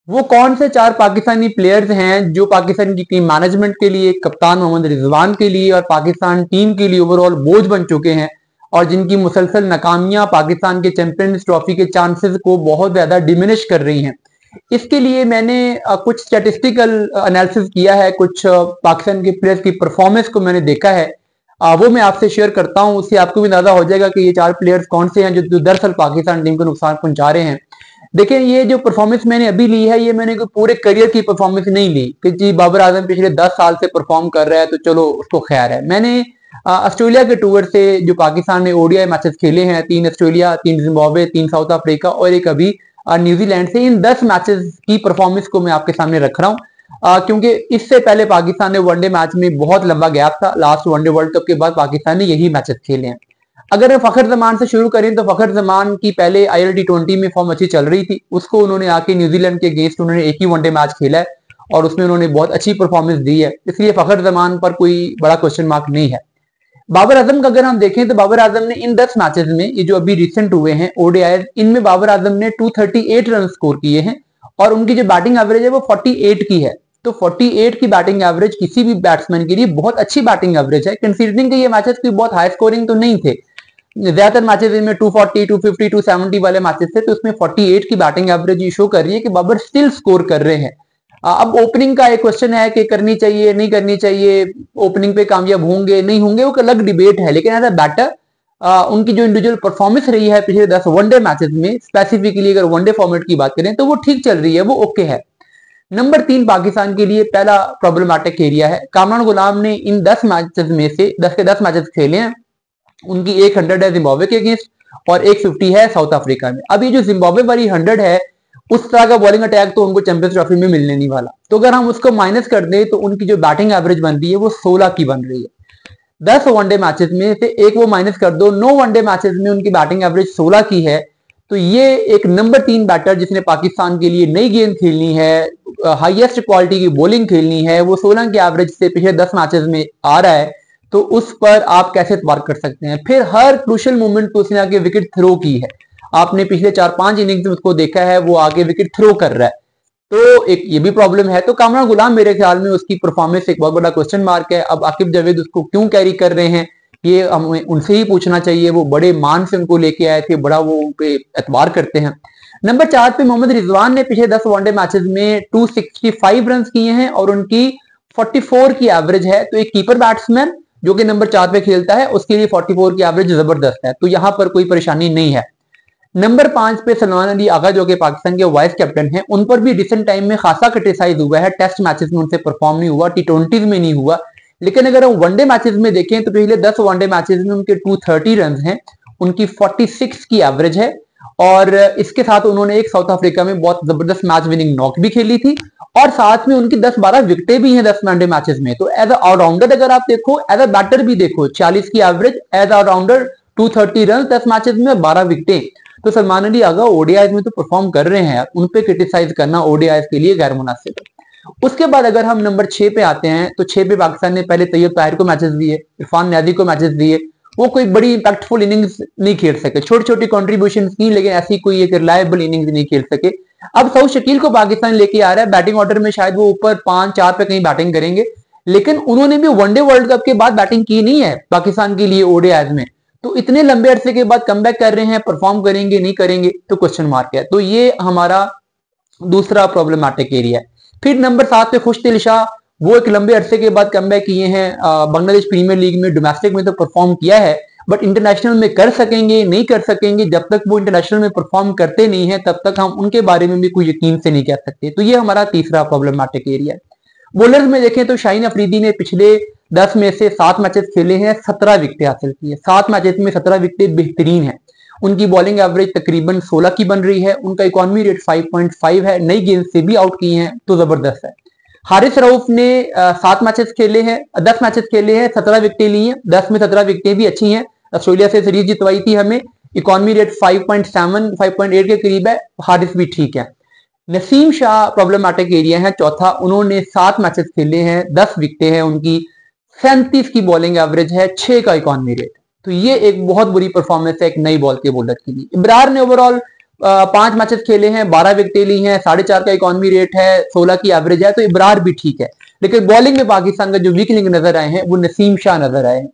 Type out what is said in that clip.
वो कौन से 4 पाकिस्तानी प्लेयर्स हैं जो पाकिस्तान की टीम मैनेजमेंट के लिए, कप्तान मोहम्मद रिजवान के लिए और पाकिस्तान टीम के लिए ओवरऑल बोझ बन चुके हैं और जिनकी मुसलसल नाकामियां पाकिस्तान के चैंपियंस ट्रॉफी के चांसेस को बहुत ज्यादा डिमिनिश कर रही हैं। इसके लिए मैंने कुछ स्टैटिस्टिकल एनालिसिस किया है, कुछ पाकिस्तान के प्लेयर्स की परफॉर्मेंस को मैंने देखा है, वो मैं आपसे शेयर करता हूं। उससे आपको भी अंदाजा हो जाएगा कि ये 4 प्लेयर्स कौन से हैं जो दरअसल पाकिस्तान टीम को नुकसान पहुंचा रहे हैं। देखिए, ये जो परफॉर्मेंस मैंने अभी ली है, ये मैंने कोई पूरे करियर की परफॉर्मेंस नहीं ली कि जी बाबर आजम पिछले 10 साल से परफॉर्म कर रहा है तो चलो उसको खैर है। मैंने ऑस्ट्रेलिया के टूर से जो पाकिस्तान ने ओडीआई मैचेस खेले हैं, 3 ऑस्ट्रेलिया, 3 जिम्बाब्वे, 3 साउथ अफ्रीका और एक अभी न्यूजीलैंड से, इन 10 मैचेस की परफॉर्मेंस को मैं आपके सामने रख रहा हूं, क्योंकि इससे पहले पाकिस्तान ने वनडे मैच में बहुत लंबा गैप था, लास्ट वनडे वर्ल्ड कप के बाद पाकिस्तान ने यही मैचेस खेले हैं। अगर फखर जमान से शुरू करें तो फखर जमान की पहले आईएलटी 20 में फॉर्म अच्छी चल रही थी, उसको उन्होंने आके न्यूजीलैंड के अगेंस्ट उन्होंने एक ही वनडे मैच खेला है और उसमें उन्होंने बहुत अच्छी परफॉर्मेंस दी है, इसलिए फखर जमान पर कोई बड़ा क्वेश्चन मार्क नहीं है। बाबर आजम का अगर हम देखें तो बाबर आजम ने इन 10 मैचेस में, ये जो अभी रिसेंट हुए हैं ओडीआई, इनमें बाबर आजम ने 238 रन स्कोर किए हैं और उनकी जो बैटिंग एवरेज है वो 48 की है। तो 48 की बैटिंग एवरेज किसी भी बैट्समैन के लिए बहुत अच्छी बैटिंग एवरेज है, कंसीडरिंग कि ये मैचेस कोई बहुत हाई स्कोरिंग तो नहीं थे, ज्यादातर मैचेस इनमें 240, 250, 270 वाले मैचेस थे, तो उसमें 48 की बैटिंग एवरेज ये शो कर रही है कि बाबर स्टिल स्कोर कर रहे हैं। अब ओपनिंग का एक क्वेश्चन है कि करनी चाहिए नहीं करनी चाहिए, ओपनिंग पे कामयाब होंगे नहीं होंगे, वो अलग डिबेट है, लेकिन एज अ बैटर उनकी जो इंडिविजुअल परफॉर्मेंस रही है पिछले 10 वनडे मैचेस में, स्पेसिफिकली अगर वनडे फॉर्मेट की बात करें तो वो ठीक चल रही है, वो ओके है। नंबर 3 पाकिस्तान के लिए पहला प्रॉब्लमैटिक एरिया है। कामरान गुलाम ने इन 10 मैचेस में से 10 के 10 मैचेस खेले हैं, उनकी 100 है जिम्बाब्वे के अगेंस्ट और 150 है साउथ अफ्रीका में। अब ये जो जिम्बाब्वे वाली 100 है, उस तरह का बॉलिंग अटैक तो उनको चैंपियंस ट्रॉफी में मिलने नहीं वाला, तो अगर हम उसको माइनस कर दें तो उनकी जो बैटिंग एवरेज बन रही है वो 16 की बन रही है। 10 वनडे मैचेस में से एक वो माइनस कर दो, 9 वनडे मैचेस में उनकी बैटिंग एवरेज 16 की है, तो ये एक नंबर 3 बैटर जिसने पाकिस्तान के लिए नई गेंद खेलनी है, हाईएस्ट क्वालिटी की बॉलिंग खेलनी है, वो 16 की एवरेज से पिछले 10 मैचेस में आ रहा है, तो उस पर आप कैसे एतबार कर सकते हैं। फिर हर क्रूशियल मोमेंट पे उसने आगे विकेट थ्रो की है, आपने पिछले 4-5 इनिंग्स में उसको देखा है वो आगे विकेट थ्रो कर रहा है, तो एक ये भी प्रॉब्लम है। तो कामरान गुलाम मेरे ख्याल में उसकी परफॉर्मेंस एक बहुत बड़ा क्वेश्चन मार्क है। अब आकिब जावेद उसको क्यों कैरी कर रहे हैं ये हमें उनसे ही पूछना चाहिए, वो बड़े मान से उनको लेके आए थे, बड़ा वो उन पे एतबार करते हैं। नंबर 4 पे मोहम्मद रिजवान ने पिछले 10 वनडे मैचेस में 265 रन किए हैं और उनकी 44 की एवरेज है, तो एक कीपर बैट्समैन जो कि नंबर 4 पे खेलता है उसके लिए 44 की एवरेज जबरदस्त है, तो यहां पर कोई परेशानी नहीं है। नंबर 5 पे सलमान अली आगा जो कि पाकिस्तान के वाइस कैप्टन हैं, उन पर भी रिसेंट टाइम में खासा क्रिटिसाइज हुआ है, टेस्ट मैचेस में उनसे परफॉर्म नहीं हुआ, टी20 में नहीं हुआ, लेकिन अगर हम वनडे मैचेस में देखें तो पिछले 10 वनडे मैचेस में उनके 230 रन हैं, उनकी 46 की एवरेज है और इसके साथ उन्होंने एक साउथ अफ्रीका में बहुत जबरदस्त मैच विनिंग नॉक भी खेली थी और साथ में उनकी 10-12 विकेटें भी हैं 10 वनडे मैचेस में। तो एज ऑलराउंडर अगर आप देखो, एज अ बैटर भी देखो, 40 की average, as allrounder 230 run 10 matches में 12 विकेटें, तो सलमान अली आगा ओडीआई में तो परफॉर्म कर रहे हैं, उन पे क्रिटिसाइज करना ओडीआई के लिए गैर मुनासिब है। उसके बाद अगर हम नंबर 6 पे आते हैं तो 6 पे पाकिस्तान ने पहले तैयब ताहिर को मैचेस दिए, इरफान न्याजी को मैचेस दिए, वो कोई बड़ी इंपैक्टफुल इनिंग्स नहीं खेल सके, छोटी छोटी कॉन्ट्रीब्यूशन की, लेकिन ऐसी कोई एक रिलायबल इनिंग्स नहीं खेल सके। अब सऊद शकील को पाकिस्तान लेके आ रहा है, बैटिंग ऑर्डर में शायद वो ऊपर 5-4 पे कहीं बैटिंग करेंगे, लेकिन उन्होंने भी वनडे वर्ल्ड कप के बाद बैटिंग की नहीं है पाकिस्तान के लिए ओडीआई में, तो इतने लंबे अरसे के बाद कमबैक कर रहे हैं, परफॉर्म करेंगे नहीं करेंगे तो क्वेश्चन मार्क है। तो ये हमारा दूसरा प्रॉब्लमैटिक एरिया है। फिर नंबर 7 पे खुशदिल शाह, वो एक लंबे अरसे के बाद कमबैक किए हैं, बांग्लादेश प्रीमियर लीग में डोमेस्टिक में तो परफॉर्म किया है, बट इंटरनेशनल में कर सकेंगे नहीं कर सकेंगे, जब तक वो इंटरनेशनल में परफॉर्म करते नहीं है तब तक हम उनके बारे में भी कोई यकीन से नहीं कह सकते। तो ये हमारा तीसरा प्रॉब्लमैटिक एरिया है। बॉलर्स में देखें तो शाहीन अफरीदी ने पिछले 10 में से 7 मैचेस खेले हैं, 17 विकेटें हासिल की है, 7 मैचेस में 17 विकेटें बेहतरीन है, उनकी बॉलिंग एवरेज तकरीबन 16 की बन रही है, उनका इकोनॉमी रेट 5.5 है, नई गेंद से भी आउट किए हैं तो जबरदस्त है। हारिस रऊफ ने 7 मैचेस खेले हैं, 10 मैचेस खेले हैं, 17 विकेटें ली हैं, 10 में 17 विकेटें भी अच्छी हैं, ऑस्ट्रेलिया से सीरीज जितवाई थी हमें, इकोनॉमी रेट 5.7 5.8 के करीब है, हारिस भी ठीक है। नसीम शाह प्रॉब्लमैटिक एरिया है चौथा, उन्होंने 7 मैचेस खेले हैं, 10 विकेटें हैं उनकी, 37 की बॉलिंग एवरेज है, 6 का इकोनॉमी रेट, तो ये एक बहुत बुरी परफॉर्मेंस है एक नई बॉल के बॉलर के लिए। इब्रार ने ओवरऑल 5 मैचेस खेले हैं, 12 विकेटें ली हैं, 4.5 का इकोनॉमी रेट है, 16 की एवरेज है, तो इब्रार भी ठीक है। लेकिन बॉलिंग में पाकिस्तान का जो वीक लिंक नजर आए हैं वो नसीम शाह नजर आए हैं।